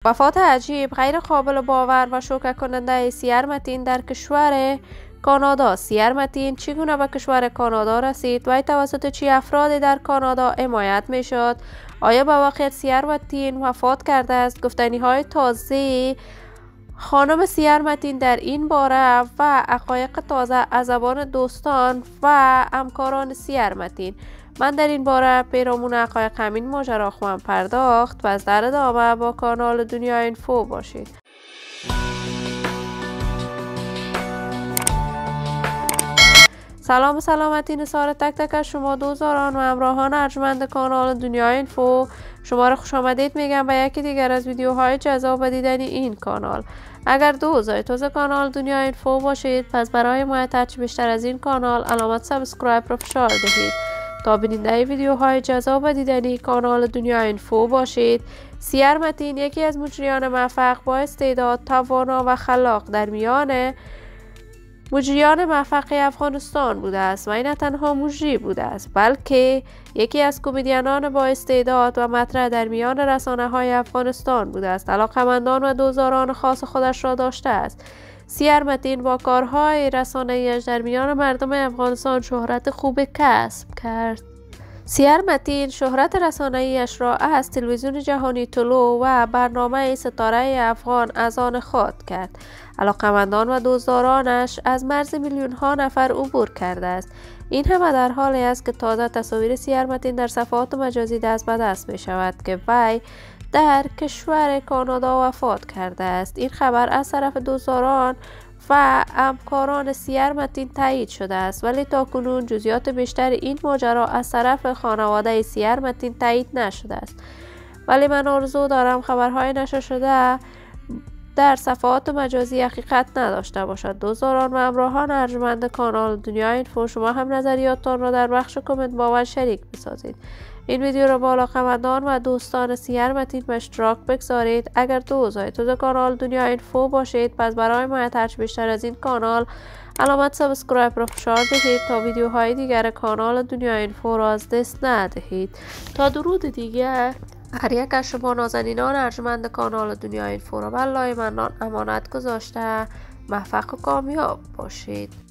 وفات عجیب، غیر قابل باور و شوکه کننده سیر متین در کشور کانادا. سیر متین چگونه به کشور کانادا رسید و توسط چه افرادی در کانادا حمایت می شد؟ آیا به واقعیت سیر متین وفات کرده است؟ گفتنی های تازه خانم سیر متین در این باره و حقایق تازه از زبان دوستان و همکاران سیر متین. من در این باره پیرامون حقایق همین ماجرا خواهم پرداخت و از در ادامه با کانال دنیا اینفو باشید. سلام و سلامتی نثار تک تک از شما دوستان و همراهان ارجمند کانال دنیا اینفو. شما را خوش آمدید میگم به یکی دیگر از ویدیوهای جذاب دیدنی این کانال. اگر تازه کانال دنیا اینفو باشید، پس برای حمایت بیشتر از این کانال علامت سابسکرایب را فشار دهید تا بیننده ویدیوهای جذاب دیدنی کانال دنیا اینفو باشید. سیر متین یکی از مجریان موفق با استعداد، توانا و خلاق در میان مجریان موفق افغانستان بوده است و این نه تنها مجری بوده است بلکه یکی از کمدینان با استعداد و مطرح در میان رسانه‌های افغانستان بوده است. علاقه‌مندان و دوستداران خاص خودش را داشته است. سیر متین با کارهای رسانه‌ایش در میان مردم افغانستان شهرت خوب کسب کرد. سیر متین شهرت رسانه‌ایش را از تلویزیون جهانی طلوع و برنامه ستاره افغان از آن خواد کرد. علاقه‌مندان و دوستدارانش از مرز میلیون‌ها نفر عبور کرده است. این همه در حالی است که تازه تصاویر سیر متین در صفحات مجازی دست به دست می شود که وی در کشور کانادا وفات کرده است. این خبر از طرف دوستداران و همکاران سیر متین تایید شده است، ولی تاکنون جزئیات بیشتر این ماجرا از طرف خانواده سیر متین تایید نشده است. ولی من آرزو دارم خبرهای نشر شده در صفحات مجازی حقیقت نداشته باشد. دوستداران و همراهان ارجمند کانال دنیا اینفو، شما هم نظریاتتان را در بخش کامنت با من شریک بسازید. این ویدیو را با علاقه‌مندان و دوستان سیر متین به اشتراک بگذارید. اگر تازه کانال دنیا اینفو باشید، پس برای حمایت بیشتر از این کانال علامت سابسکرایب را فشار دهید تا ویدیوهای دیگر کانال دنیا اینفو را از دست ندهید. تا درود دیگر، هر یک از شما نازنینان ارجمند کانال دنیا اینفو را به الله منان امانت گذاشته موفق و کامیاب باشید.